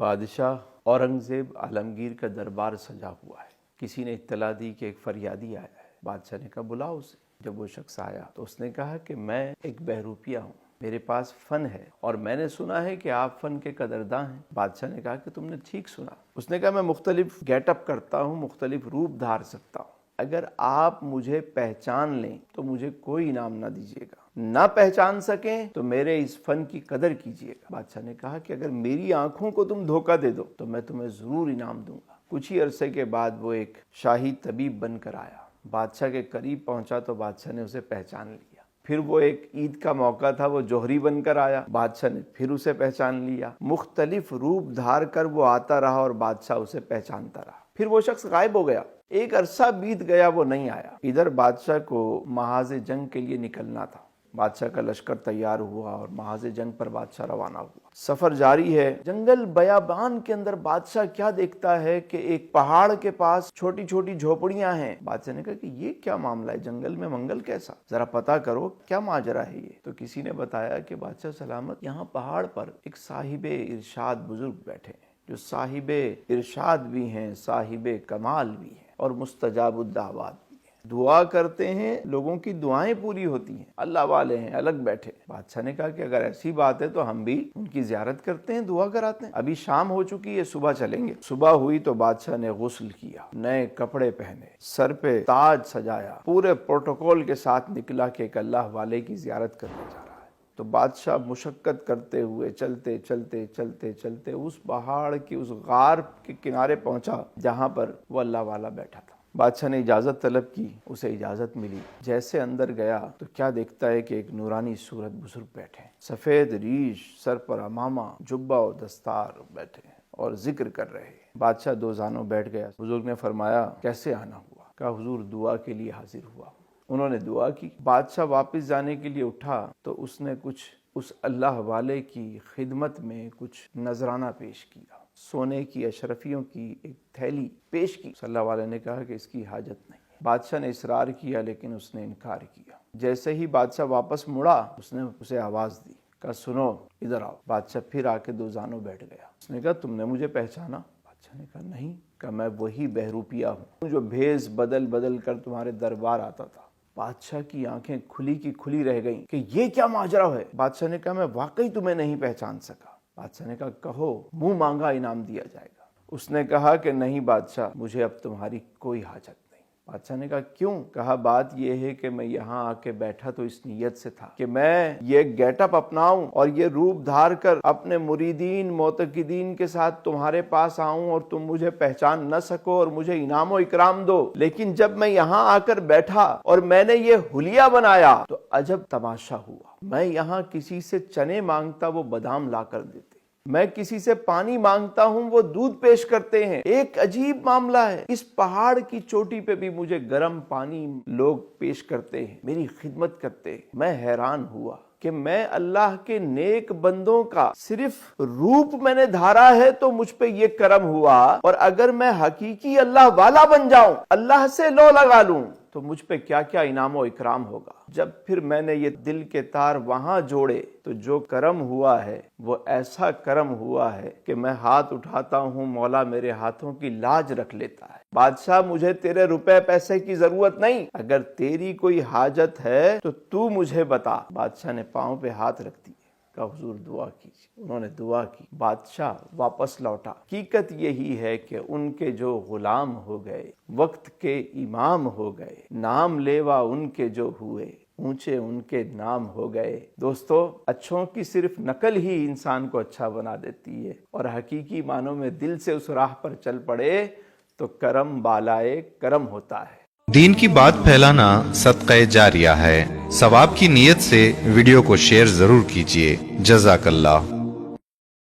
بادشاہ औरंगजेब आलमगीर का दरबार सजा हुआ है। किसी ने इत्तला दी कि एक फरियादी आया है। बादशाह ने कहा बुलाओ उसे। जब वो शख्स आया तो उसने कहा कि मैं एक बहरूपिया हूँ, मेरे पास फ़न है और मैंने सुना है कि आप फ़न के कदरदां हैं। बादशाह ने कहा कि तुमने ठीक सुना। उसने कहा मैं मुख्तलिफ गेटअप करता हूँ, मुख्तलिफ रूप धार सकता हूँ, अगर आप मुझे पहचान लें तो मुझे कोई इनाम ना दीजिएगा, ना पहचान सकें तो मेरे इस फन की कदर कीजिएगा। बादशाह ने कहा कि अगर मेरी आंखों को तुम धोखा दे दो तो मैं तुम्हें जरूर इनाम दूंगा। कुछ ही अरसे के बाद वो एक शाही तबीब बनकर आया। बादशाह के करीब पहुंचा तो बादशाह ने उसे पहचान लिया। फिर वो एक ईद का मौका था, वो जौहरी बनकर आया। बादशाह ने फिर उसे पहचान लिया। मुख्तलिफ रूप धार कर वो आता रहा और बादशाह उसे पहचानता रहा। फिर वो शख्स गायब हो गया। एक अरसा बीत गया, वो नहीं आया। इधर बादशाह को महाज़े जंग के लिए निकलना था। बादशाह का लश्कर तैयार हुआ और महाज़े जंग पर बादशाह रवाना हुआ। सफर जारी है। जंगल बयाबान के अंदर बादशाह क्या देखता है कि एक पहाड़ के पास छोटी छोटी झोपड़ियां हैं। बादशाह ने कहा कि ये क्या मामला है, जंगल में मंगल कैसा, जरा पता करो क्या माजरा है ये। तो किसी ने बताया कि बादशाह सलामत, यहाँ पहाड़ पर एक साहिबे इरशाद बुजुर्ग बैठे हैं, जो साहिबे इरशाद भी हैं, साहिबे कमाल भी हैं और मुस्तजाबुद्दावात भी हैं। दुआ करते हैं, लोगों की दुआएं पूरी होती हैं, अल्लाह वाले हैं, अलग बैठे। बादशाह ने कहा कि अगर ऐसी बात है तो हम भी उनकी ज़ियारत करते हैं, दुआ कराते हैं। अभी शाम हो चुकी है, सुबह चलेंगे। सुबह हुई तो बादशाह ने गुस्ल किया, नए कपड़े पहने, सर पे ताज सजाया, पूरे प्रोटोकॉल के साथ निकला कि एक अल्लाह वाले की ज़ियारत करने जा रहा है। तो बादशाह मुशक्कत करते हुए चलते चलते चलते चलते उस पहाड़ की उस गार के किनारे पहुंचा जहां पर वो अल्लाह वाला बैठा था। बादशाह ने इजाज़त तलब की, उसे इजाज़त मिली। जैसे अंदर गया तो क्या देखता है कि एक नूरानी सूरत बुजुर्ग बैठे, सफ़ेद रीश, सर पर अमामा, जुब्बा और दस्तार बैठे और जिक्र कर रहे। बादशाह दो जानों बैठ गया। बुजुर्ग ने फरमाया कैसे आना हुआ? कहा हुजूर दुआ के लिए हाजिर हुआ। उन्होंने दुआ की। बादशाह वापस जाने के लिए उठा तो उसने कुछ उस अल्लाह वाले की खिदमत में कुछ नजराना पेश किया। सोने की अशरफियों की एक थैली पेश की। अल्लाह वाले ने कहा कि इसकी हाजत नहीं है। बादशाह ने इसरार किया लेकिन उसने इनकार किया। जैसे ही बादशाह वापस मुड़ा उसने उसे आवाज़ दी, कहा सुनो इधर आओ। बादशाह फिर आके दो जानों बैठ गया। उसने कहा तुमने मुझे पहचाना? बादशाह ने कहा नहीं। कहा मैं वही बहरूपिया हूँ जो भेष बदल बदल कर तुम्हारे दरबार आता था। बादशाह की आंखें खुली की खुली रह गईं कि ये क्या माजरा है। बादशाह ने कहा मैं वाकई तुम्हें नहीं पहचान सका। बादशाह ने कहा कहो, मुंह मांगा इनाम दिया जाएगा। उसने कहा कि नहीं बादशाह, मुझे अब तुम्हारी कोई हाजत नहीं। बादशाह ने कहा क्यों? कहा बात यह है कि मैं यहाँ आके बैठा तो इस नीयत से था कि मैं ये गेटअप अपनाऊं और ये रूप धार कर अपने मुरीदीन मोतकिदीन के साथ तुम्हारे पास आऊं और तुम मुझे पहचान न सको और मुझे इनाम और इकराम दो। लेकिन जब मैं यहाँ आकर बैठा और मैंने ये हुलिया बनाया तो अजब तमाशा हुआ। मैं यहाँ किसी से चने मांगता वो बादाम ला कर देते, मैं किसी से पानी मांगता हूं वो दूध पेश करते हैं। एक अजीब मामला है, इस पहाड़ की चोटी पे भी मुझे गर्म पानी लोग पेश करते हैं, मेरी खिदमत करते हैं। मैं हैरान हुआ कि मैं अल्लाह के नेक बंदों का सिर्फ रूप मैंने धारा है तो मुझ पे ये करम हुआ, और अगर मैं हकीकी अल्लाह वाला बन जाऊं, अल्लाह से लो लगा लूं तो मुझ पे क्या क्या इनाम और इकराम होगा। जब फिर मैंने ये दिल के तार वहां जोड़े तो जो करम हुआ है वो ऐसा करम हुआ है कि मैं हाथ उठाता हूँ, मौला मेरे हाथों की लाज रख लेता है। बादशाह मुझे तेरे रुपए पैसे की जरूरत नहीं, अगर तेरी कोई हाजत है तो तू मुझे बता। बादशाह ने पांव पे हाथ रख दिए, कहा हुजूर दुआ कीजिए। उन्होंने दुआ की। बादशाह वापस लौटा। हकीकत यही है कि उनके जो गुलाम हो गए, वक्त के इमाम हो गए, नाम लेवा उनके जो हुए, ऊंचे उनके नाम हो गए। दोस्तों, अच्छों की सिर्फ नकल ही इंसान को अच्छा बना देती है, और हकीकी मानों में दिल से उस राह पर चल पड़े तो करम बालाए करम होता है। दीन की बात फैलाना सदक़े जारिया है। सवाब की नीयत से वीडियो को शेयर जरूर कीजिए। जज़ाकल्लाह।